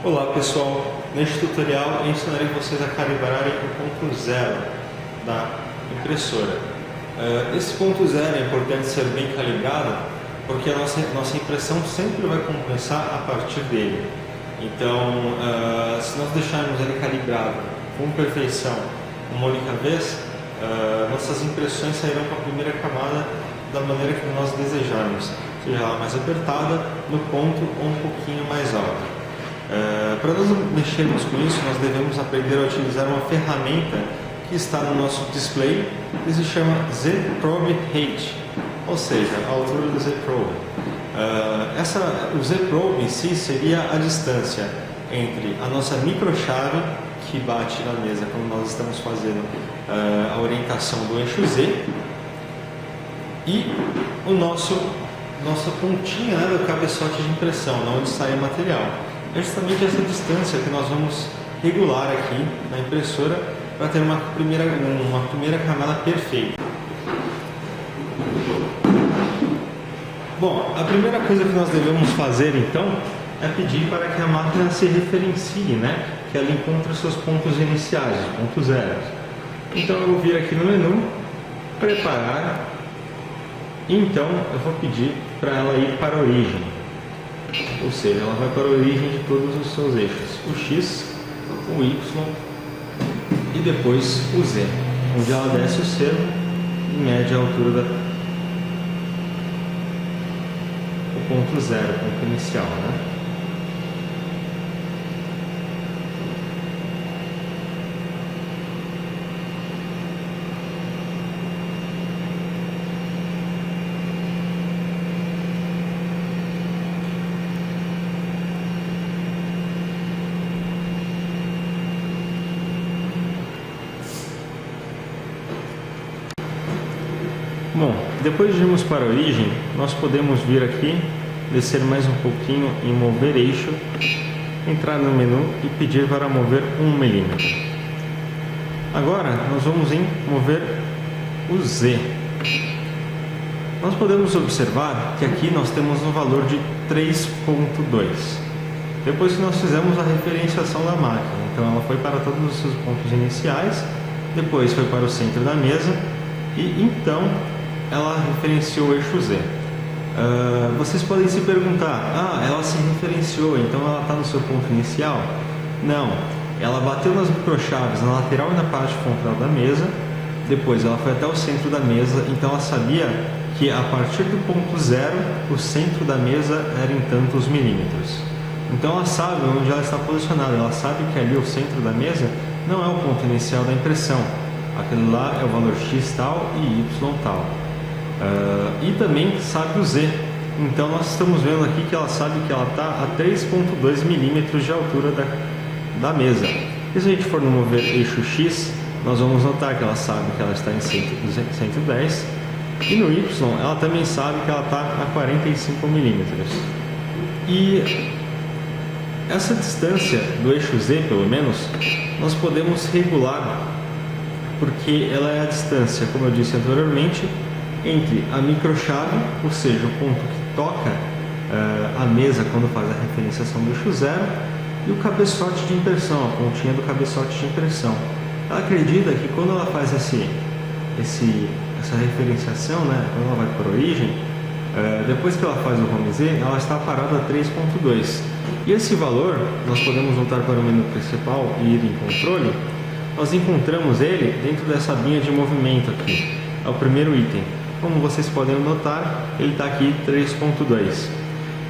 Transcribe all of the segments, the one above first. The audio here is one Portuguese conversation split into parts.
Olá pessoal, neste tutorial eu ensinarei vocês a calibrarem o ponto zero da impressora. Esse ponto zero é importante ser bem calibrado porque a nossa impressão sempre vai começar a partir dele. Então, se nós deixarmos ele calibrado com perfeição uma única vez, nossas impressões sairão com a primeira camada da maneira que nós desejarmos, seja ela mais apertada, no ponto ou um pouquinho mais alta. Para nós mexermos com isso, nós devemos aprender a utilizar uma ferramenta que está no nosso display, que se chama Z-Probe Height, ou seja, a altura do Z-Probe. O Z-Probe em si seria a distância entre a nossa microchave, que bate na mesa quando nós estamos fazendo a orientação do eixo Z, e nossa pontinha, do cabeçote de impressão, onde sai o material. É justamente essa distância que nós vamos regular aqui na impressora para ter uma primeira camada perfeita. Bom, a primeira coisa que nós devemos fazer então é pedir para que a máquina se referencie, que ela encontre os seus pontos iniciais, os pontos zeros. Então eu vou vir aqui no menu, preparar, e então eu vou pedir para ela ir para a origem. Ou seja, ela vai para a origem de todos os seus eixos, o X, o Y e depois o Z, onde ela desce o cerco e mede a altura o ponto zero, o ponto inicial, Bom, depois de irmos para a origem, nós podemos vir aqui, descer mais um pouquinho em mover eixo, entrar no menu e pedir para mover 1 milímetro. Agora nós vamos em mover o Z. Nós podemos observar que aqui nós temos um valor de 3.2. Depois que nós fizemos a referenciação da máquina, então ela foi para todos os seus pontos iniciais, depois foi para o centro da mesa e então ela referenciou o eixo Z. Vocês podem se perguntar, ela se referenciou, então ela está no seu ponto inicial? Não, ela bateu nas microchaves na lateral e na parte frontal da mesa, depois ela foi até o centro da mesa, então ela sabia que a partir do ponto zero, o centro da mesa era em tantos milímetros. Então ela sabe onde ela está posicionada, ela sabe que ali o centro da mesa não é o ponto inicial da impressão, aquele lá é o valor X tal e Y tal. E também sabe o Z. Então nós estamos vendo aqui que ela sabe que ela está a 3.2 milímetros de altura da mesa. E se a gente for no mover eixo X, nós vamos notar que ela sabe que ela está em 110. E no Y, ela também sabe que ela está a 45 milímetros. E essa distância do eixo Z, pelo menos, nós podemos regular, porque ela é a distância, como eu disse anteriormente, entre a microchave, ou seja, o ponto que toca a mesa quando faz a referenciação do eixo zero, e o cabeçote de impressão, a pontinha do cabeçote de impressão. Ela acredita que quando ela faz essa referenciação, quando ela vai para a origem, depois que ela faz o home Z, ela está parada a 3.2. E esse valor, nós podemos voltar para o menu principal e ir em controle, nós encontramos ele dentro dessa linha de movimento aqui. É o primeiro item. Como vocês podem notar, ele está aqui 3.2.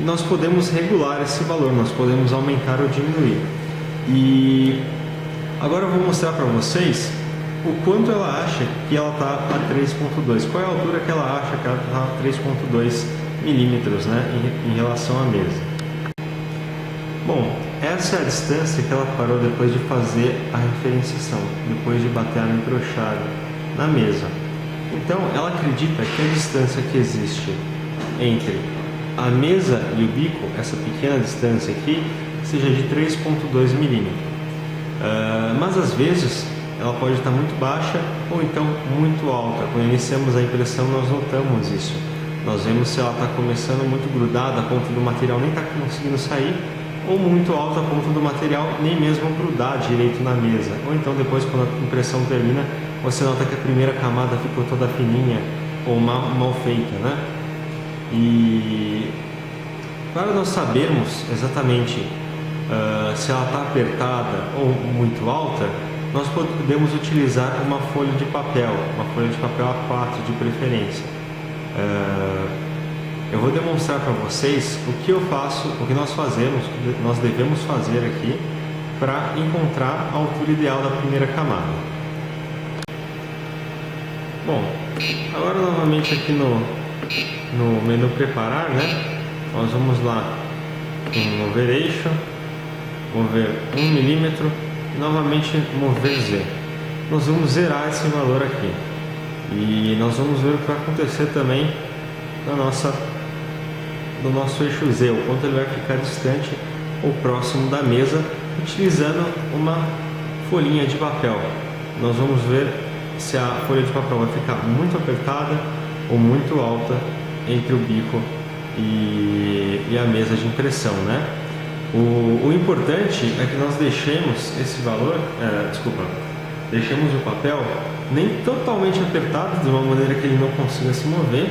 E nós podemos regular esse valor, nós podemos aumentar ou diminuir. E agora eu vou mostrar para vocês o quanto ela acha que ela está a 3.2. Qual é a altura que ela acha que ela está a 3.2 milímetros, em relação à mesa. Bom, essa é a distância que ela parou depois de fazer a referenciação, depois de bater a microchave na mesa. Então, ela acredita que a distância que existe entre a mesa e o bico, essa pequena distância aqui, seja de 3.2 milímetros. Mas às vezes ela pode estar muito baixa ou então muito alta. Quando iniciamos a impressão, nós notamos isso. Nós vemos se ela está começando muito grudada a ponto do material nem está conseguindo sair, ou muito alto a ponto do material nem mesmo grudar direito na mesa. Ou então depois, quando a impressão termina, você nota que a primeira camada ficou toda fininha ou mal feita, né? E para nós sabermos exatamente se ela está apertada ou muito alta, nós podemos utilizar uma folha de papel A4 de preferência. Eu vou demonstrar para vocês o que eu faço, o que nós fazemos, nós devemos fazer aqui para encontrar a altura ideal da primeira camada. Bom, agora novamente aqui no menu preparar, né? Nós vamos lá em mover eixo, mover 1 milímetro e novamente mover Z. Nós vamos zerar esse valor aqui e nós vamos ver o que vai acontecer também do nosso eixo Z, o quanto ele vai ficar distante ou próximo da mesa, utilizando uma folhinha de papel. Nós vamos ver se a folha de papel vai ficar muito apertada ou muito alta entre o bico e a mesa de impressão, né? O importante é que nós deixemos esse valor, deixemos o papel nem totalmente apertado, de uma maneira que ele não consiga se mover,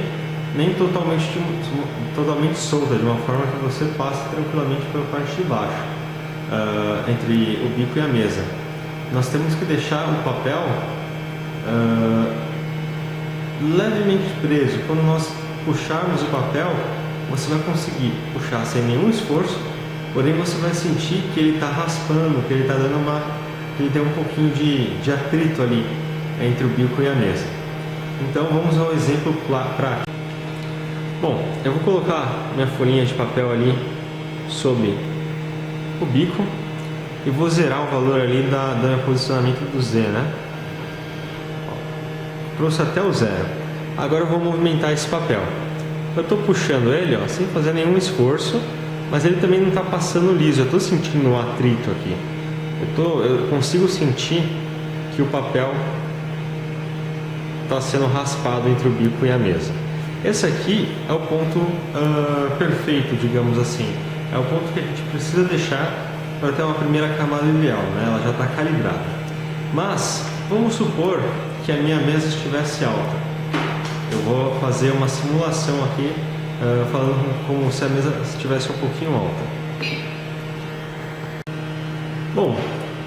nem totalmente solta, de uma forma que você passe tranquilamente pela parte de baixo, entre o bico e a mesa. Nós temos que deixar o papel levemente preso. Quando nós puxarmos o papel, você vai conseguir puxar sem nenhum esforço, porém você vai sentir que ele está raspando, que ele está dando que ele tem um pouquinho de atrito ali entre o bico e a mesa. Então vamos ao exemplo prático. Bom, eu vou colocar minha folhinha de papel ali sobre o bico e vou zerar o valor ali do meu posicionamento do Z, né? Trouxe até o zero. Agora eu vou movimentar esse papel. Eu estou puxando ele, ó, sem fazer nenhum esforço, mas ele também não está passando liso. Eu estou sentindo um atrito aqui. Eu consigo sentir que o papel está sendo raspado entre o bico e a mesa. Esse aqui é o ponto perfeito, digamos assim. É o ponto que a gente precisa deixar para ter uma primeira camada ideal, né? Ela já está calibrada. Mas vamos supor que a minha mesa estivesse alta. Eu vou fazer uma simulação aqui, falando como se a mesa estivesse um pouquinho alta. Bom,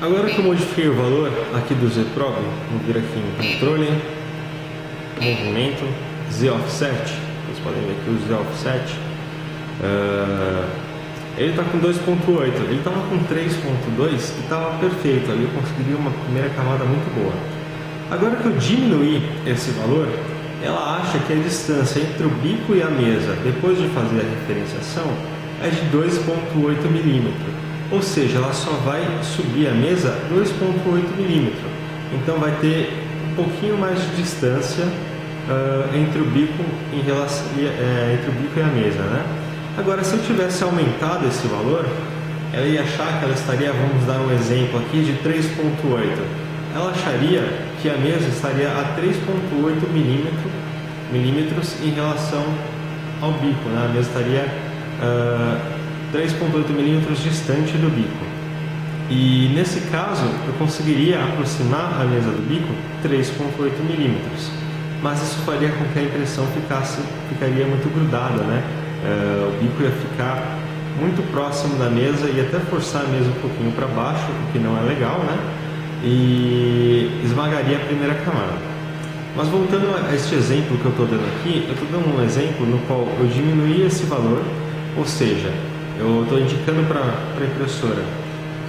agora que eu modifiquei o valor aqui do Z-Probe, vou vir aqui em controle, movimento, Z-Offset, vocês podem ver aqui o Z-Offset, ele está com 2.8, ele estava com 3.2 e estava perfeito, ali eu conseguiria uma primeira camada muito boa. Agora que eu diminuí esse valor, ela acha que a distância entre o bico e a mesa, depois de fazer a referenciação, é de 2.8 milímetros, ou seja, ela só vai subir a mesa 2.8 milímetros, então vai ter um pouquinho mais de distância entre o bico entre o bico e a mesa, né? Agora, se eu tivesse aumentado esse valor, ela ia achar que ela estaria, vamos dar um exemplo aqui, de 3.8. Ela acharia que a mesa estaria a 3.8 milímetros em relação ao bico, né? A mesa estaria 3.8 milímetros distante do bico. E nesse caso, eu conseguiria aproximar a mesa do bico 3.8 milímetros. Mas isso faria com que a impressão ficaria muito grudada, né? O bico ia ficar muito próximo da mesa e até forçar a mesa um pouquinho para baixo, o que não é legal, né? E esmagaria a primeira camada. Mas voltando a este exemplo que eu estou dando aqui, eu estou dando um exemplo no qual eu diminuí esse valor, ou seja, eu estou indicando para a impressora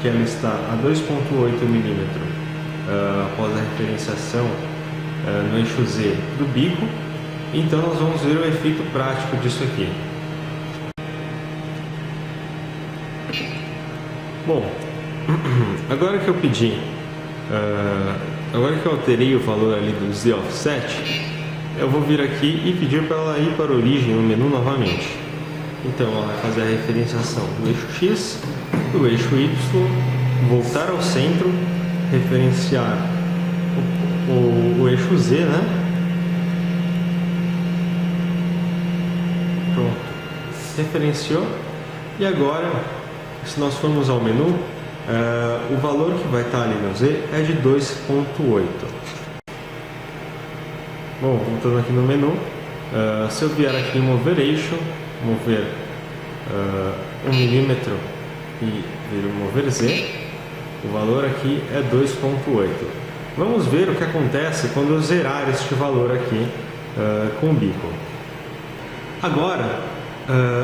que ela está a 2.8 milímetros após a referenciação no eixo Z do bico. Então nós vamos ver o efeito prático disso aqui. Bom, agora que eu alterei o valor ali do Z Offset, eu vou vir aqui e pedir para ela ir para a origem no menu novamente. Então ela vai fazer a referenciação do eixo X, do eixo Y, voltar ao centro, referenciar o eixo Z, né? Pronto, referenciou. E agora se nós formos ao menu, o valor que vai estar ali no Z é de 2.8. Bom, voltando aqui no menu, se eu vier aqui em mover eixo, mover 1 milímetro e vir mover Z, o valor aqui é 2.8. Vamos ver o que acontece quando eu zerar este valor aqui com o bico. Agora,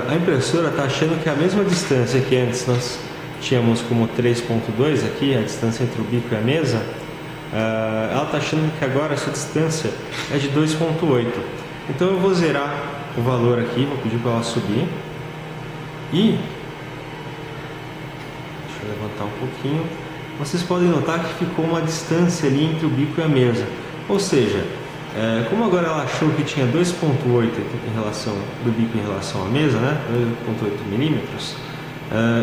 a impressora está achando que a mesma distância que antes nós tínhamos como 3.2 aqui, a distância entre o bico e a mesa, ela está achando que agora essa distância é de 2.8. Então eu vou zerar o valor aqui, vou pedir para ela subir. E deixa eu levantar um pouquinho. Vocês podem notar que ficou uma distância ali entre o bico e a mesa. Ou seja, como agora ela achou que tinha 2.8 em relação do bico em relação à mesa, né? 2.8 milímetros,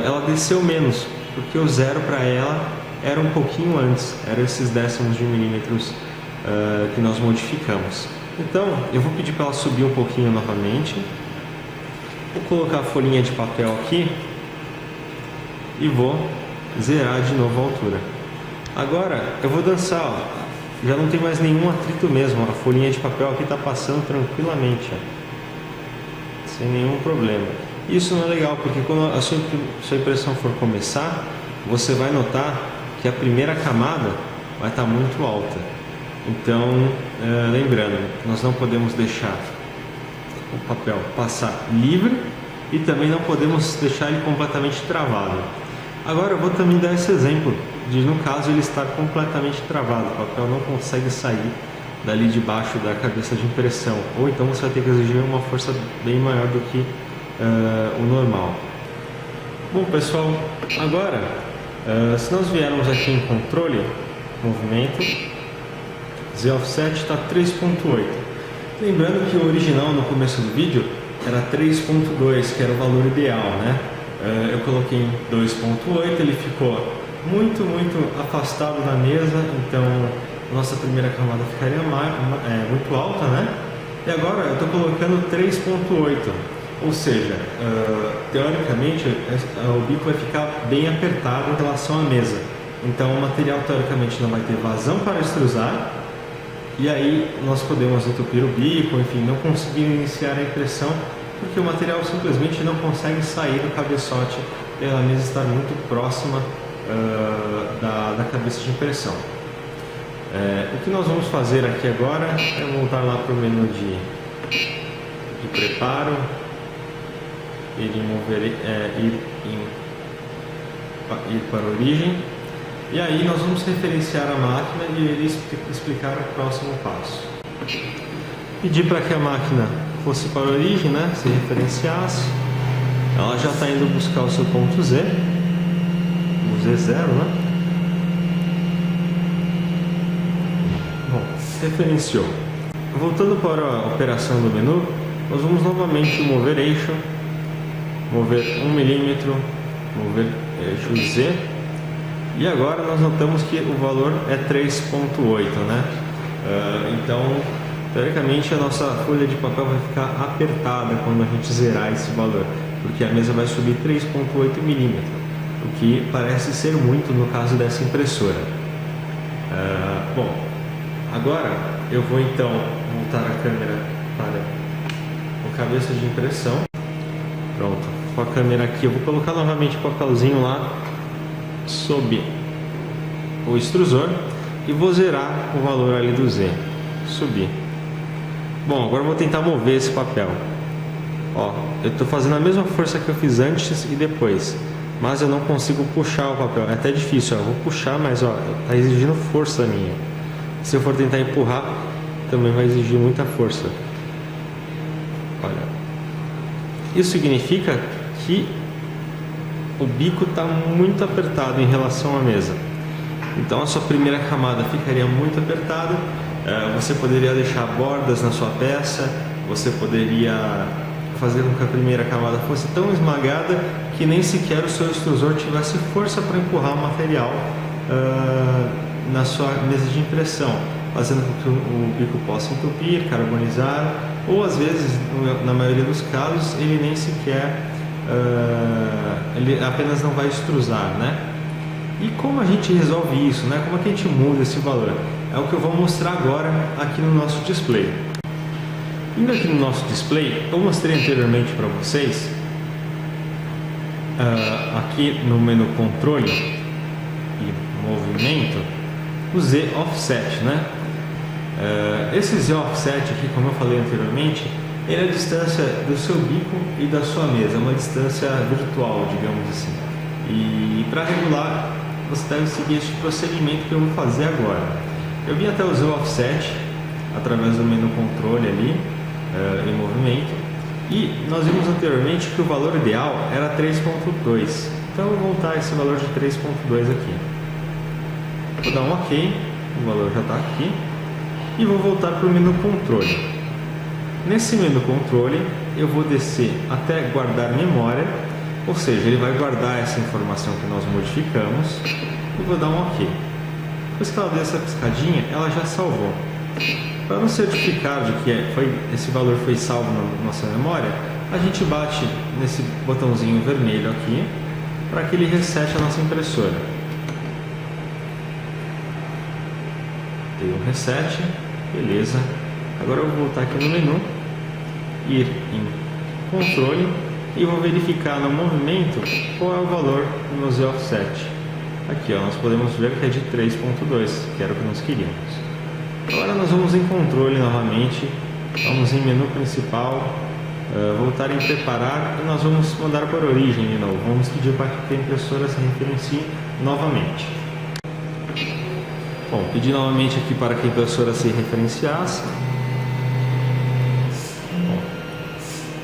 ela desceu menos, porque o zero para ela era um pouquinho antes, eram esses décimos de milímetros que nós modificamos. Então, eu vou pedir para ela subir um pouquinho novamente. Vou colocar a folhinha de papel aqui e vou zerar de novo a altura. Agora, eu vou dançar, ó. Já não tem mais nenhum atrito mesmo, a folhinha de papel aqui está passando tranquilamente, ó, sem nenhum problema. Isso não é legal, porque quando a sua impressão for começar, você vai notar que a primeira camada vai estar muito alta. Então, lembrando, nós não podemos deixar o papel passar livre e também não podemos deixar ele completamente travado. Agora eu vou também dar esse exemplo de, no caso, ele estar completamente travado, o papel não consegue sair dali de baixo da cabeça de impressão, ou então você vai ter que exigir uma força bem maior do que o normal. Bom pessoal, agora se nós viermos aqui em controle, movimento, Z offset está 3.8. Lembrando que o original no começo do vídeo era 3.2, que era o valor ideal, né? Eu coloquei em 2.8, ele ficou muito afastado da mesa, então nossa primeira camada ficaria muito alta, né? E agora eu estou colocando 3.8, ou seja, teoricamente o bico vai ficar bem apertado em relação à mesa, então o material teoricamente não vai ter vazão para extrusar, e aí nós podemos entupir o bico, enfim, não conseguir iniciar a impressão, porque o material simplesmente não consegue sair do cabeçote pela mesa estar muito próxima da cabeça de impressão. O que nós vamos fazer aqui agora é voltar lá para o menu de preparo, ir para a origem, e aí nós vamos referenciar a máquina e ele explicar o próximo passo. Pedir para que a máquina fosse para a origem, né? Se referenciasse. Ela já está indo buscar o seu ponto Z, o Z0, né? Bom, referenciou. Voltando para a operação do menu, nós vamos novamente mover eixo, mover 1 milímetro, mover eixo Z, e agora nós notamos que o valor é 3.8, né? Então, teoricamente, a nossa folha de papel vai ficar apertada quando a gente zerar esse valor, porque a mesa vai subir 3.8 milímetros, o que parece ser muito no caso dessa impressora. Bom, agora eu vou então voltar a câmera para o cabeça de impressão. Pronto, com a câmera aqui eu vou colocar novamente o papelzinho lá sob o extrusor e vou zerar o valor ali do Z, subir. Bom, agora eu vou tentar mover esse papel. Ó, eu estou fazendo a mesma força que eu fiz antes e depois, mas eu não consigo puxar o papel. É até difícil, ó. Eu vou puxar, mas ó, tá exigindo força minha. Se eu for tentar empurrar, também vai exigir muita força. Olha, isso significa que o bico está muito apertado em relação à mesa. Então a sua primeira camada ficaria muito apertada. Você poderia deixar bordas na sua peça, você poderia fazer com que a primeira camada fosse tão esmagada que nem sequer o seu extrusor tivesse força para empurrar o material na sua mesa de impressão, fazendo com que o bico possa entupir, carbonizar, ou às vezes, na maioria dos casos, ele nem sequer ele apenas não vai extrusar, né? E como a gente resolve isso, né? Como é que a gente muda esse valor? É o que eu vou mostrar agora aqui no nosso display. Indo aqui no nosso display, eu mostrei anteriormente para vocês, aqui no menu controle e movimento, o Z Offset, né? Esse Z Offset aqui, como eu falei anteriormente, ele é a distância do seu bico e da sua mesa, uma distância virtual, digamos assim. E para regular, você deve seguir este procedimento que eu vou fazer agora. Eu vim até o Z Offset através do menu controle ali, em movimento, e nós vimos anteriormente que o valor ideal era 3.2. Então eu vou voltar esse valor de 3.2 aqui. Vou dar um OK, o valor já está aqui, e vou voltar para o menu controle. Nesse menu controle eu vou descer até guardar memória, ou seja, ele vai guardar essa informação que nós modificamos, e vou dar um OK. Depois que ela der essa piscadinha, ela já salvou. Para nos certificar de que esse valor foi salvo na nossa memória, a gente bate nesse botãozinho vermelho aqui para que ele resete a nossa impressora. Dei um reset, beleza. Agora eu vou voltar aqui no menu, ir em controle e vou verificar no movimento qual é o valor do meu Z Offset. Aqui, ó, nós podemos ver que é de 3.2, que era o que nós queríamos. Agora nós vamos em controle novamente, vamos em menu principal, voltar em preparar e nós vamos mandar para a origem de novo. Vamos pedir para que a impressora se referencie novamente. Bom, pedi novamente aqui para que a impressora se referenciasse. Bom,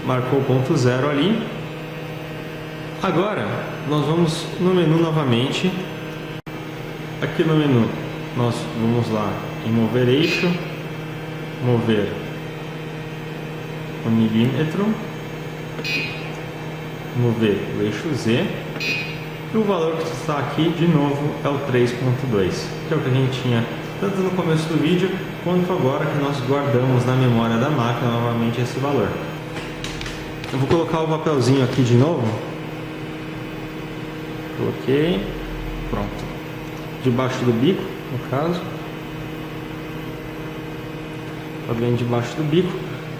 marcou o ponto 0 ali. Agora nós vamos no menu novamente. Aqui no menu nós vamos lá em mover eixo, mover 1 milímetro, mover o eixo Z, e o valor que está aqui de novo é o 3.2, que é o que a gente tinha tanto no começo do vídeo quanto agora que nós guardamos na memória da máquina novamente esse valor. Eu vou colocar o papelzinho aqui de novo, coloquei, pronto, debaixo do bico no caso. Está bem debaixo do bico,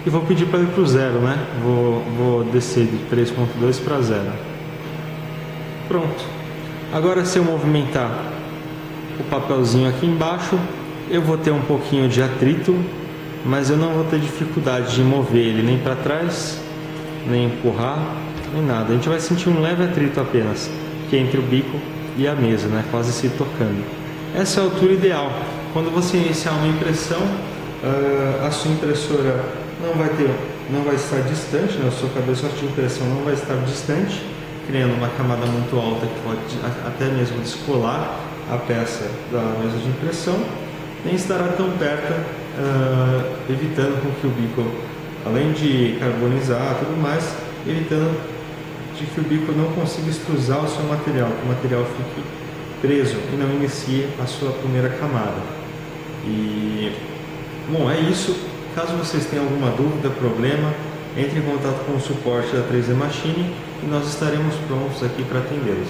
e vou pedir para ele para o 0, né? Vou descer de 3.2 para 0. Pronto. Agora, se eu movimentar o papelzinho aqui embaixo, eu vou ter um pouquinho de atrito, mas eu não vou ter dificuldade de mover ele nem para trás, nem empurrar, nem nada. A gente vai sentir um leve atrito apenas, que é entre o bico e a mesa, né? Quase se tocando. Essa é a altura ideal. Quando você iniciar uma impressão, a sua impressora não vai estar distante, né? A sua cabeçote de impressão não vai estar distante, criando uma camada muito alta que pode até mesmo descolar a peça da mesa de impressão, nem estará tão perto, evitando com que o bico, além de carbonizar e tudo mais, evitando de que o bico não consiga extrusar o seu material, que o material fique preso e não inicie a sua primeira camada. E bom, é isso. Caso vocês tenham alguma dúvida, problema, entre em contato com o suporte da 3D Machine e nós estaremos prontos aqui para atendê-los.